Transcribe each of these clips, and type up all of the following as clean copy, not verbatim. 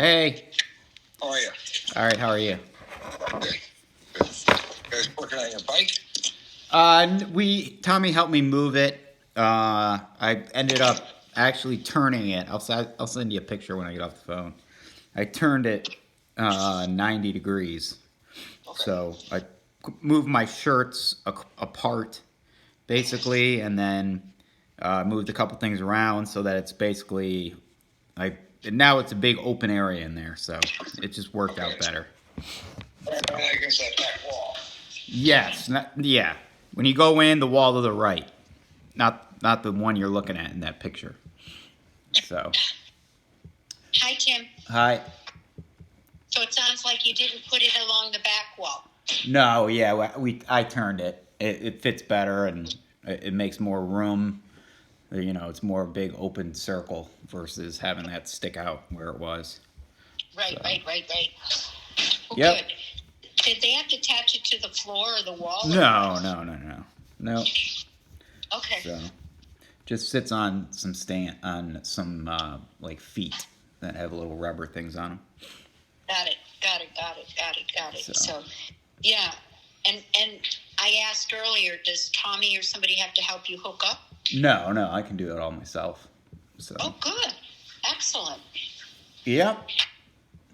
Hey. How are you? All right, how are you? Good. Good. You guys working on your bike? Tommy helped me move it. I ended up actually turning it. I'll send you a picture when I get off the phone. I turned it 90 degrees. Okay. So I moved my shirts apart, basically, and then moved a couple things around so that it's basically now it's a big open area in there, so it just worked out better. Right against that back wall. Yes, yeah. When you go in, the wall to the right, not the one you're looking at in that picture. So. Hi, Tim. Hi. So it sounds like you didn't put it along the back wall. No, yeah, I turned it. It fits better and it makes more room. You know, it's more a big open circle versus having that stick out where it was. Right. Well, Yep. Good. Did they have to attach it to the floor or the wall? No. Okay. So, just sits on some like feet that have little rubber things on them. Got it. So, yeah. And I asked earlier, does Tommy or somebody have to help you hook up? No, I can do it all myself. So. Oh, good. Excellent. Yep.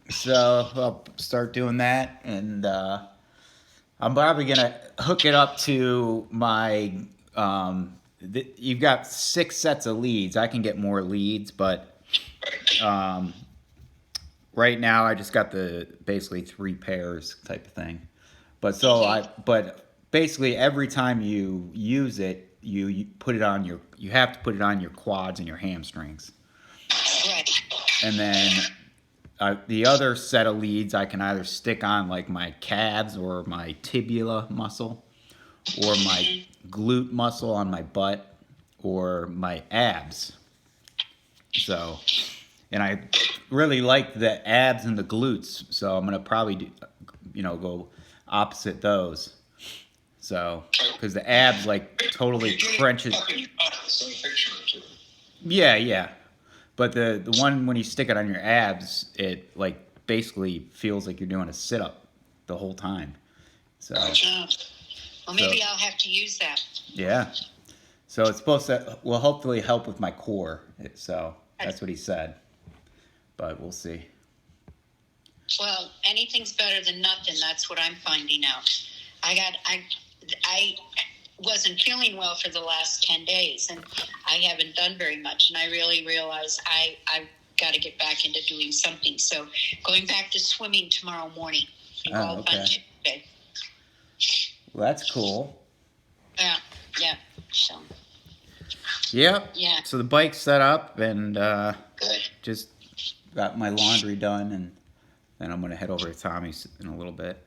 So I'll start doing that, and I'm probably gonna hook it up to my. You've got 6 sets of leads. I can get more leads, but right now I just got the basically 3 pairs type of thing. But basically every time you use it, you put it on you have to put it on your quads and your hamstrings. Right. And then the other set of leads I can either stick on like my calves or my tibia muscle, or my glute muscle on my butt, or my abs. So, and I really like the abs and the glutes, so I'm gonna probably go opposite those. So, because the abs like totally crunches. Yeah. But the one when you stick it on your abs, it like basically feels like you're doing a sit up the whole time. So. Well, maybe I'll have to use that. Yeah. So it's supposed to will hopefully help with my core. So that's what he said. But we'll see. Well, anything's better than nothing. That's what I'm finding out. I wasn't feeling well for the last 10 days, and I haven't done very much, and I really realized I've got to get back into doing something. So going back to swimming tomorrow morning. Oh, okay. Well, that's cool. Yeah. So. Yep. Yeah. So the bike's set up, and Good. just got my laundry done, and then I'm going to head over to Tommy's in a little bit.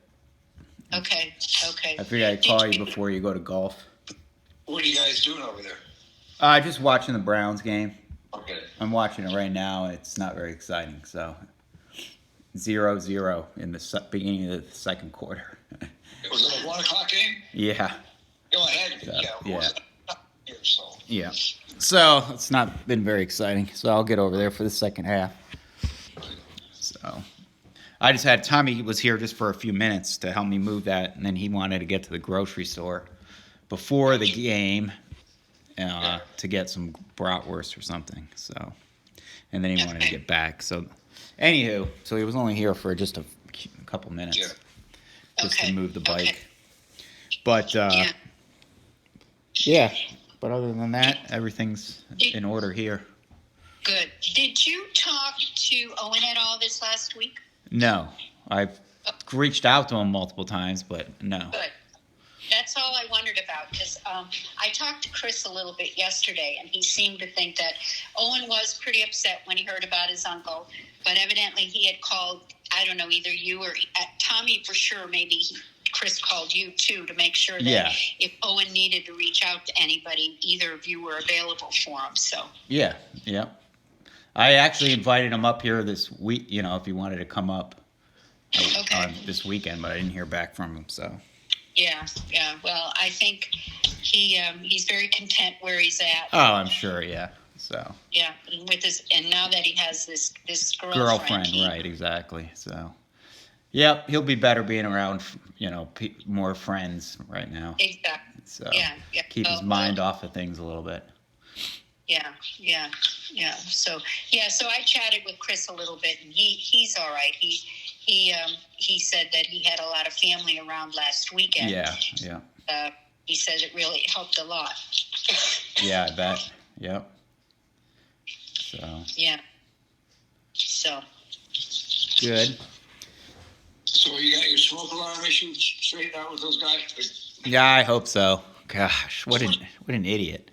Okay. I figured I'd call you before you go to golf. What are you guys doing over there? Just watching the Browns game. Okay. I'm watching it right now, and it's not very exciting. So 0-0 in the beginning of the second quarter. It was a 1:00 game? Yeah. Go ahead. Yeah. So it's not been very exciting. So I'll get over there for the second half. So I just had Tommy was here just for a few minutes to help me move that, and then he wanted to get to the grocery store before the game to get some bratwurst or something. So, and then he wanted to get back. So, anywho, so he was only here for just a couple minutes, just to move the bike. Okay. But yeah. But other than that, everything's in order here. Good. Did you talk to Owen at all this last week? No, I've reached out to him multiple times, but no. Good. That's all I wondered about, because I talked to Chris a little bit yesterday, and he seemed to think that Owen was pretty upset when he heard about his uncle, but evidently he had called, I don't know, either you or Tommy for sure, maybe Chris called you too to make sure that if Owen needed to reach out to anybody, either of you were available for him. So yeah. I actually invited him up here this week, if he wanted to come up this weekend, but I didn't hear back from him. So yeah. Well, I think he's very content where he's at. Oh, I'm sure. Yeah. So So Yeah, and with this, and now that he has this girlfriend, he- right? Exactly. So, yep, he'll be better being around, more friends right now. Exactly. So Yeah. keep his mind off of things a little bit. Yeah. So so I chatted with Chris a little bit, and he's all right. He said that he had a lot of family around last weekend. Yeah. He says it really helped a lot. Yeah, I bet. Yep. So. Yeah. So. Good. So you got your smoke alarm issue straightened out with those guys? Yeah, I hope so. Gosh, what an idiot.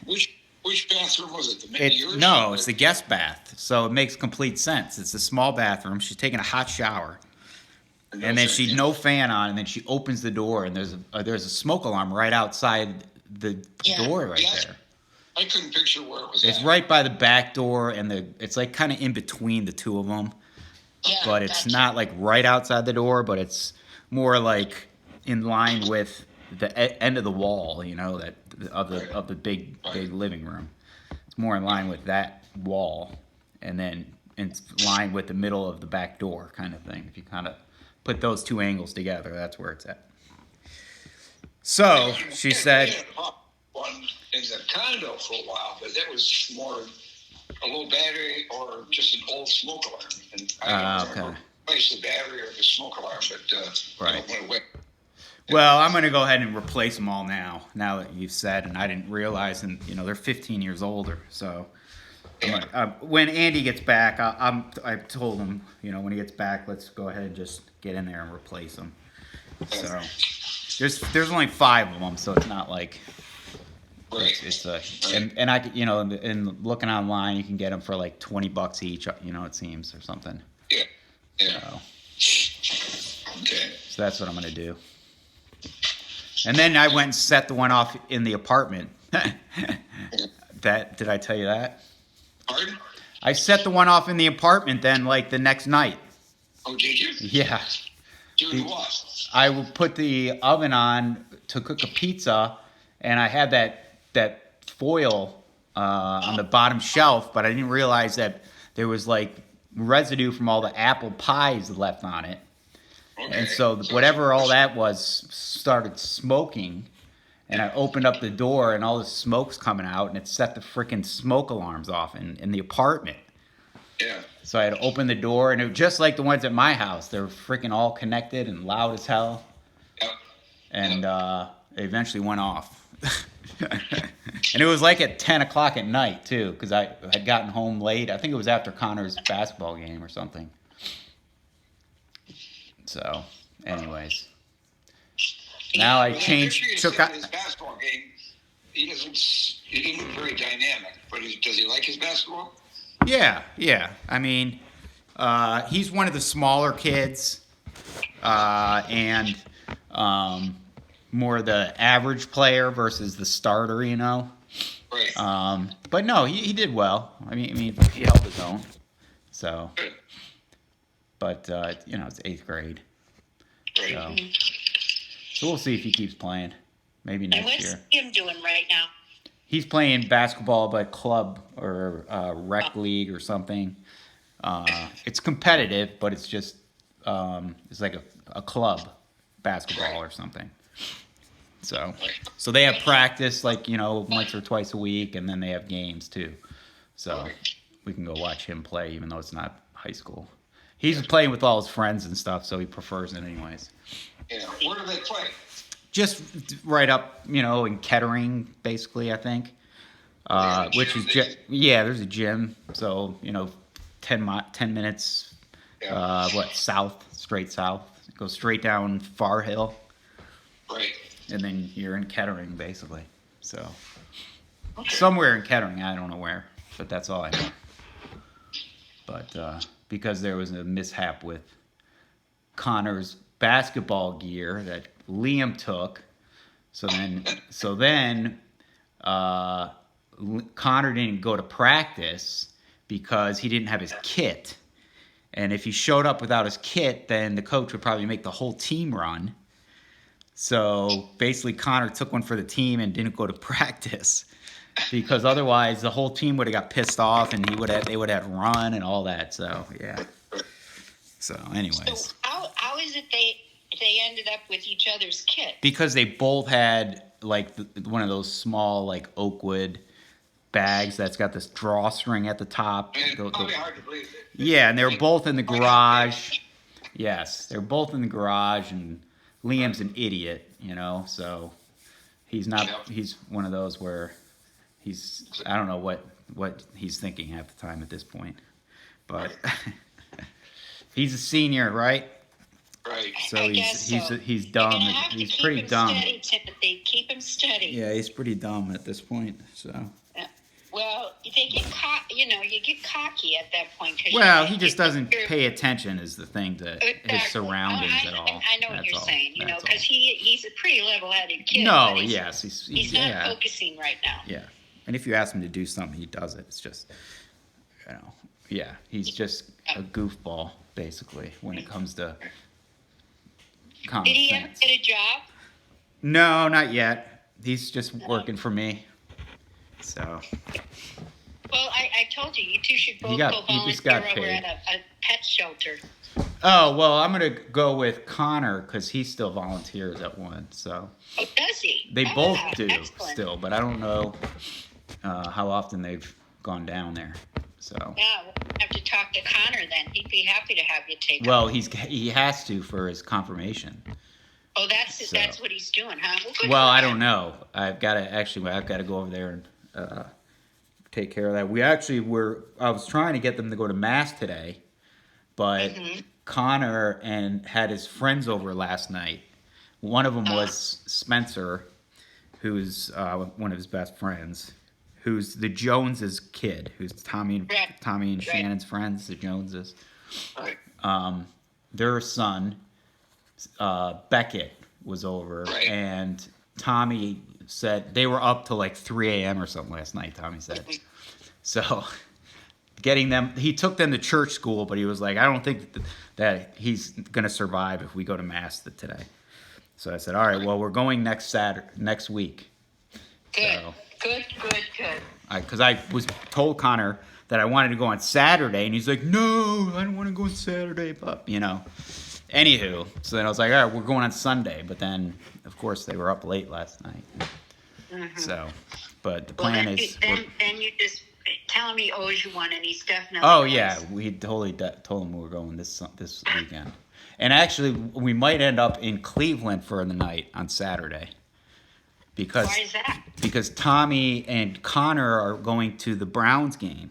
Which bathroom was it? The main yours? No, it's the guest bath. So it makes complete sense. It's a small bathroom. She's taking a hot shower. And then she's no fan on, and then she opens the door, and there's a smoke alarm right outside the door right there. I couldn't picture where it was. It's at. right by the back door, and it's like kind of in between the two of them. Yeah, But it's not like right outside the door, but it's more like in line with the end of the wall, of the big living room. It's more in line with that wall, and then it's lined with the middle of the back door, kind of thing. If you kind of put those two angles together, that's where it's at. So she said, one in the condo for a while, but that was more a low battery or just an old smoke alarm. And I don't remember replace the battery or the smoke alarm, but Right. went away. well, I'm going to go ahead and replace them all now that you've said, and I didn't realize, and they're 15 years older, so when Andy gets back, I told him, when he gets back, let's go ahead and just get in there and replace them. So there's only 5 of them, so it's not like Right. and I in looking online, you can get them for like $20 each, it seems, or something. Yeah. Okay. So that's what I'm gonna do. And then I went and set the one off in the apartment. Did I tell you that? Pardon? I set the one off in the apartment then, like the next night. Oh, did you? Yeah. Doing what? I would put the oven on to cook a pizza, and I had that foil on the bottom shelf, but I didn't realize that there was like residue from all the apple pies left on it. Okay. And so whatever all that was started smoking, and I opened up the door, and all the smoke's coming out, and it set the freaking smoke alarms off in the apartment. Yeah. So I had to open the door, and it was just like the ones at my house. They were freaking all connected and loud as hell. Yep. And it eventually went off. And it was like at 10 o'clock at night, too, because I had gotten home late. I think it was after Connor's basketball game or something. So, anyways. Now I took out his basketball game. He didn't look very dynamic, but does he like his basketball? Yeah. I mean, he's one of the smaller kids, and more the average player versus the starter, Right. But no, he did well. I mean, he held his own. So, Good. but it's 8th grade. Right. So we'll see if he keeps playing. Maybe And next what's year. Tim doing right now? He's playing basketball by club or rec league or something. It's competitive, but it's just it's like a club basketball or something. So they have practice like once or twice a week, and then they have games too. So we can go watch him play, even though it's not high school. He's playing with all his friends and stuff, so he prefers it anyways. Yeah. Where do they play? Just right up, in Kettering, basically, I think. Which is there's a gym. So 10 minutes. Straight south. Go straight down Far Hill, Right. and then you're in Kettering, basically. So somewhere in Kettering, I don't know where, but that's all I know. But because there was a mishap with Connor's basketball gear that Liam took, so then Connor didn't go to practice because he didn't have his kit. And if he showed up without his kit, then the coach would probably make the whole team run. So basically Connor took one for the team and didn't go to practice. because otherwise the whole team would have got pissed off, and they would have run and all that. So yeah. So anyways, So how is it they ended up with each other's kit? because they both had like one of those small like Oakwood bags that's got this drawstring at the top. And it's probably hard to believe it. Yeah, and they were both in the garage. Yes, they're both in the garage, and Liam's an idiot, so he's not. Yep. He's one of those where I don't know what he's thinking half the time at this point, but he's a senior, right? Right. So I guess so. he's You're dumb. gonna have to He's keep pretty him dumb. steady, Timothy. Keep him steady. Yeah, he's pretty dumb at this point. So. Well, they get you get cocky at that point. Well, he just doesn't pay attention is the thing to Exactly. his surroundings at all. I know what That's you're all. saying, That's all. because he's a pretty level-headed kid. No, but yes, he's not yeah, focusing right now. yeah. And if you ask him to do something, he does it. It's just, yeah, he's just a goofball basically when it comes to common Did he ever sense. get a job? No, not yet. He's just working for me. So Well, I told you, you two should both he just got volunteer over paid. at a pet shelter. oh well, I'm gonna go with Connor because he still volunteers at one. So Oh, does he? they both do Excellent. still, but I don't know how often they've gone down there. So Yeah, we'll have to talk to Connor then. He'd be happy to have you take him. well, he has to for his confirmation. Oh, that's so- what he's doing, huh? Good Well, for I him. don't know. I've got to go over there and take care of that. I was trying to get them to go to mass today, but Connor had his friends over last night. One of them was Spencer, who's one of his best friends, who's the Joneses kid, who's Tommy and Right. Shannon's friends, the Joneses. Right. Their son, Beckett, was over, Right. and Tommy said they were up till like 3 a.m. or something last night, Tommy said. So he took them to church school, but he was like, I don't think that he's going to survive if we go to mass today. So I said, all right, well, we're going next week. Good, So, good. because I was told Connor that I wanted to go on Saturday, and he's like, no, I don't want to go on Saturday, but, Anywho, so then I was like, all right, we're going on Sunday, but then, of course, they were up late last night. So, but the Well, plan then, is... then you just tell him he owes you one, and he's definitely. Oh knows. yeah, we totally told him we were going this weekend, and actually we might end up in Cleveland for the night on Saturday, because Why is that? because Tommy and Connor are going to the Browns game,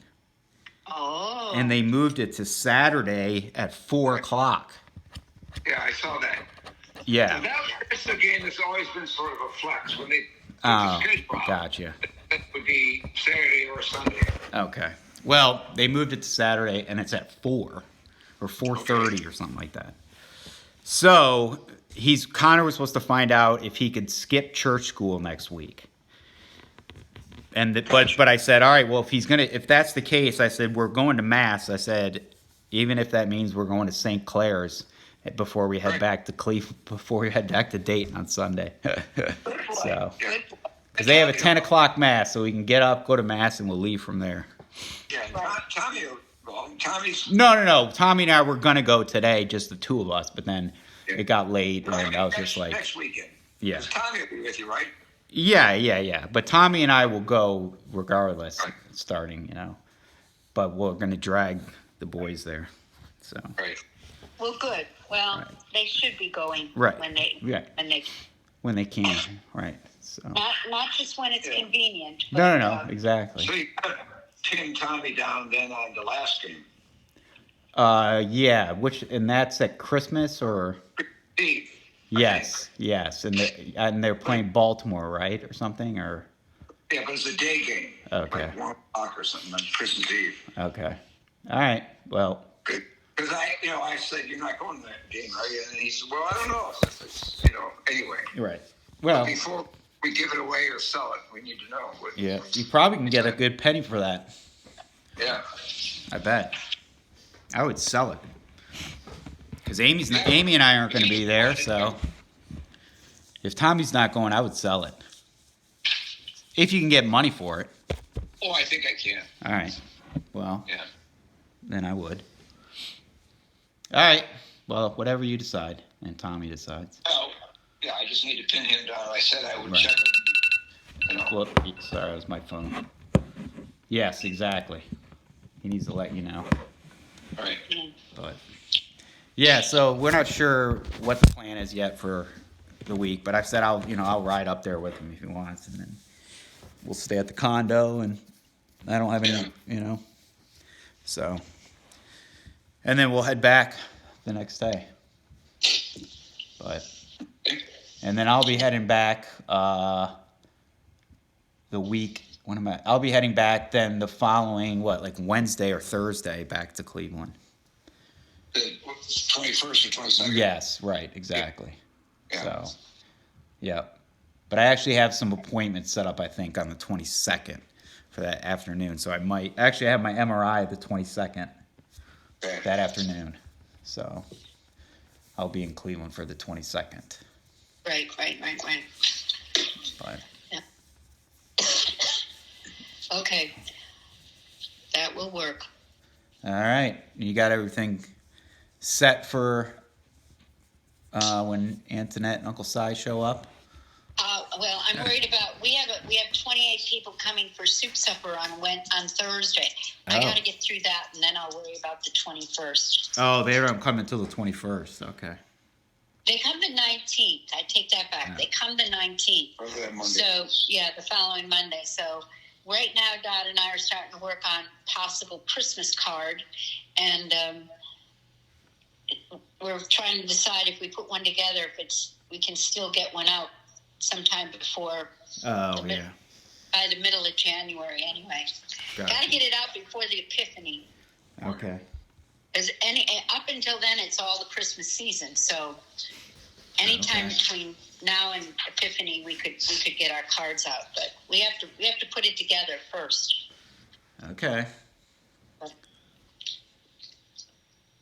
Oh. and they moved it to Saturday at 4:00. Yeah, I saw that. Yeah. That's the game that's always been sort of a flex when they. Oh, it's a schedule. gotcha. That would be Saturday or Sunday. Okay. Well, they moved it to Saturday, and it's at 4 or 4:30 or something like that. So Connor was supposed to find out if he could skip church school next week. But I said, all right, well, if that's the case, I said we're going to mass. I said, even if that means we're going to St. Clair's before we head back to Dayton on Sunday. So. Good. Because they have a 10 o'clock mass, so we can get up, go to mass, and we'll leave from there. Yeah, Tommy's. No. Tommy and I were going to go today, just the two of us, but then it got late, and I was just like... Next weekend. Yeah. 'Cause Tommy will be with you, right? Yeah. But Tommy and I will go regardless, starting, But we're going to drag the boys there, so... Right. Well, good. Well, Right. they should be going Right. when they When they can, right, so... not just when it's Yeah. convenient. But, No, exactly. So you got to pin Tommy down then on the last game. Yeah, and that's at Christmas, or... Eve. Yes, and they're playing Baltimore, right, or something, or... Yeah, but it's a day game. Okay. Like 1 o'clock or something on Christmas Eve. Okay. All right. Well, Because I said, you're not going to that game, are you? And he said, well, I don't know. Anyway. right. Well, Before we give it away or sell it, we need to know. yeah, you probably can get a good penny for that. Yeah. I bet. I would sell it. Because Amy and I aren't going to be there, so if Tommy's not going, I would sell it. If you can get money for it. Oh, I think I can. All right. Well, Yeah. then I would. All right. Well, whatever you decide, and Tommy decides. Oh, yeah. I just need to pin him down. I said I would Right. check it. You know. Whoop, sorry, it was my phone. Yes, exactly. He needs to let you know. All right. But yeah, so we're not sure what the plan is yet for the week, but I've said I'll ride up there with him if he wants, and then we'll stay at the condo, and I don't have any, so, and then we'll head back the next day. But, and then I'll be heading back the week. When am I? I'll be heading back then the following like Wednesday or Thursday back to Cleveland. The 21st or 22nd. Yes, right, exactly. Yeah. So, yeah. But I actually have some appointments set up, I think, on the 22nd for that afternoon. So I might actually have my MRI the 22nd Okay. that afternoon. So I'll be in Cleveland for the 22nd. Right. But Okay. That will work. all right, you got everything set for when Antoinette and Uncle Si show up? Well, I'm worried about we have 28 people coming for soup supper on Thursday. I Oh. got to get through that, and then I'll worry about the 21st. Oh, they don't come until the 21st. Okay. They come the 19th. I take that back. Yeah. They come the 19th. Or that Monday. So, yeah, the following Monday. So, right now, Dot and I are starting to work on possible Christmas card, and we're trying to decide if we put one together, we can still get one out sometime before Oh, by the middle of January. Anyway, Gotcha. got to get it out before the Epiphany. Okay. Because up until then, it's all the Christmas season. So, anytime Okay. between now and Epiphany, we could get our cards out. But we have to put it together first. Okay.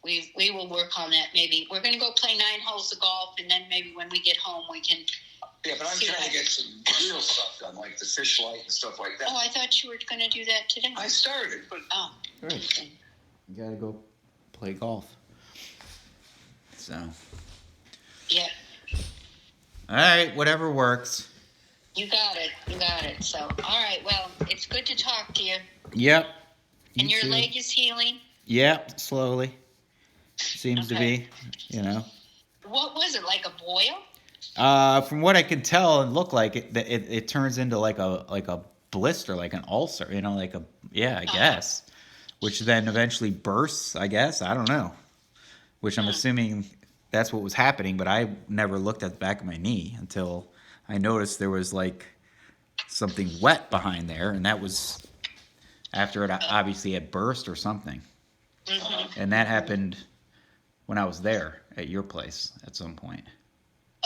We will work on that. Maybe we're going to go play 9 holes of golf, and then maybe when we get home, we can. Yeah, but I'm see trying that. to get some real stuff done, like the fish light and stuff like that. Oh, I thought you were going to do that today. I started, but Oh, Good. okay. You gotta go play golf. So, Yeah, all right, whatever works. you got it. So, all right. Well, it's good to talk to you. Yep. And You your too. leg is healing. Yep, slowly. Seems to Okay. be, What was it, like a boil? From what I can tell, it looked like it turns into like a blister, like an ulcer, I guess. Which then eventually bursts, I guess. I don't know. Which I'm assuming that's what was happening, but I never looked at the back of my knee until I noticed there was like something wet behind there, and that was after it obviously had burst or something. Mm-hmm. And that happened when I was there at your place at some point.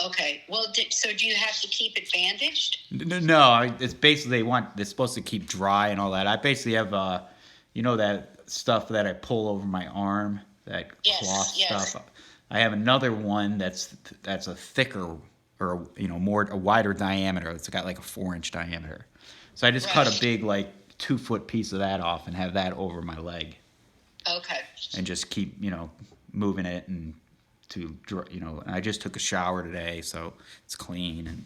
Okay. Well, so do you have to keep it bandaged? No, it's basically they're supposed to keep dry and all that. I basically have that stuff that I pull over my arm, that Yes, cloth yes. stuff. I have another one that's a thicker or a wider diameter. It's got like a 4-inch diameter. So I just cut Right. a big 2-foot piece of that off and have that over my leg Okay. and just keep moving it and and I just took a shower today, so it's clean, and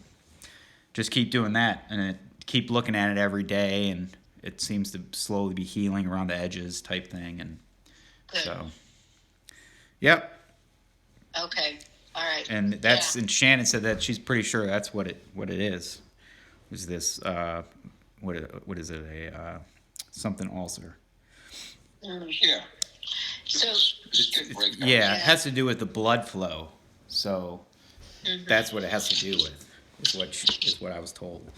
just keep doing that and keep looking at it every day, and it seems to slowly be healing around the edges type thing, and Good. so yep. Okay. All right. And and Shannon said that she's pretty sure that's what it is. Is this what is it, a something ulcer? yeah. So, Just break down. Yeah, it has to do with the blood flow. So mm-hmm. that's what it has to do with. Is what I was told.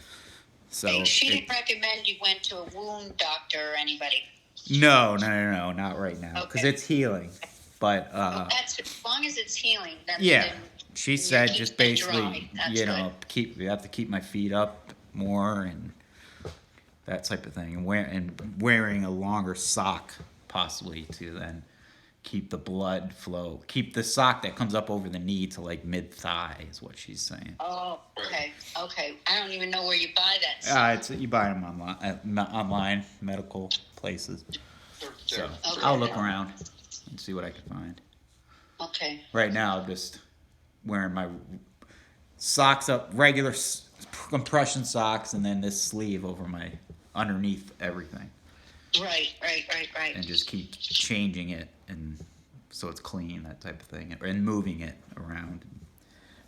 So she didn't recommend you went to a wound doctor or anybody. No, not right now because Okay. it's healing. But That's as long as it's healing. yeah, then she you said keep just it basically, dry. That's you have to keep my feet up more and that type of thing, and wearing a longer sock possibly to then keep the blood flow. Keep the sock that comes up over the knee to like mid-thigh is what she's saying. Oh, okay. I don't even know where you buy that. You buy them online, medical places. So Okay. I'll look around and see what I can find. Okay. Right now, I'm just wearing my socks up, regular compression socks, and then this sleeve over my underneath everything. Right. And just keep changing it, and so it's clean, that type of thing, and moving it around.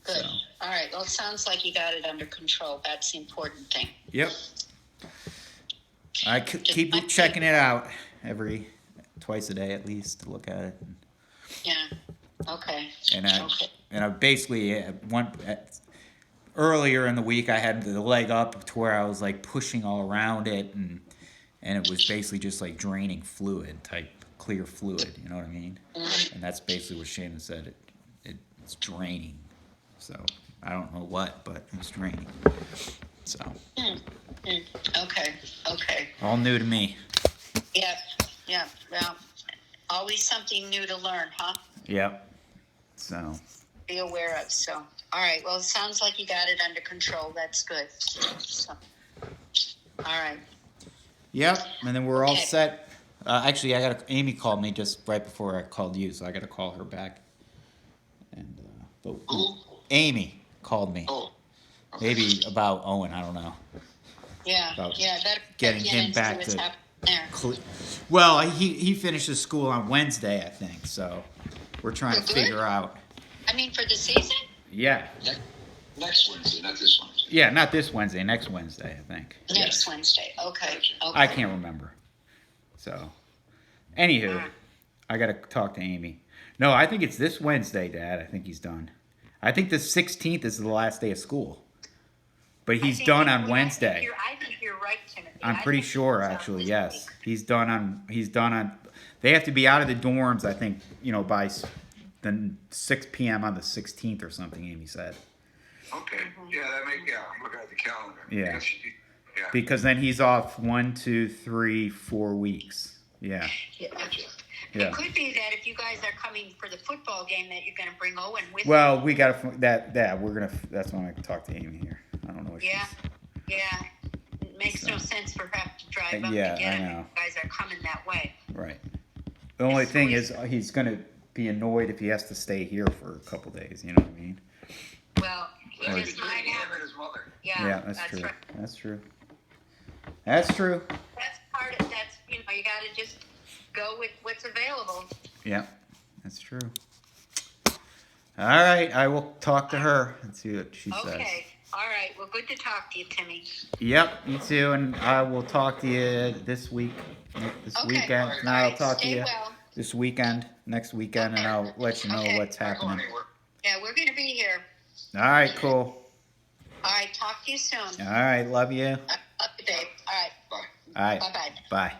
Good. So. All right. Well, it sounds like you got it under control. That's the important thing. Yep. I keep checking it out twice a day at least to look at it. Yeah. Okay. And I basically earlier in the week I had the leg up to where I was like pushing all around it, and it was basically just like draining fluid, type clear fluid. You know what I mean? Mm-hmm. And that's basically what Shannon said. It's draining. So I don't know what, but it's draining. So. Okay. All new to me. Yep. Well, always something new to learn, huh? Yep. So. Be aware of. So, all right. Well, it sounds like you got it under control. That's good. So, all right. Yep. And then we're all Okay. set. Actually, Amy called me just right before I called you, so I got to call her back. And Who? Amy called me. Oh. Okay. Maybe about Owen. I don't know. Yeah. About Better getting get him into back what's to happening there. Well, he finishes school on Wednesday, I think. So we're trying to Good. figure out. I mean, for the season. Yeah. Next Wednesday, not this Wednesday. Yeah, not this Wednesday. Next Wednesday, I think. Next Wednesday. Okay. I can't remember. So, anywho, I got to talk to Amy. No, I think it's this Wednesday, Dad. I think he's done. I think the 16th is the last day of school. But he's done on Wednesday. I think you're right, Timothy. I'm pretty sure, actually, yes. He's done on, they have to be out of the dorms, I think, by the 6 p.m. on the 16th or something, Amy said. Okay. Yeah, I'm looking at the calendar. Yeah. Yeah. Because then he's off 1, 2, 3, 4 weeks. Yeah. Gotcha. Yeah. It could be that if you guys are coming for the football game, that you're going to bring Owen with Well, we got to, that's when I can talk to Amy here. I don't know what you. Yeah. It makes no sense for her to drive up Yeah, to get I him know. if you guys are coming that way. Right. The only thing is he's going to be annoyed if he has to stay here for a couple days, you know what I mean? Well, he Well, just he's might him have. and his mother. Yeah, That's true. right. That's true. That's true. That's part of that's you got to just go with what's available. Yeah, that's true. All right, I will talk to her and see what she says. Okay. All right. Well, good to talk to you, Timmy. Yep, you too, and I will talk to you this week, weekend. All No, I'll right. talk to Stay you well. this weekend, next weekend, and Okay. I'll let you know Okay. what's Not going happening. anywhere. Yeah, we're going to be here. All right, cool. All right. Talk to you soon. All right, love you. Love you, babe. All right. Bye. All right, Bye-bye. bye.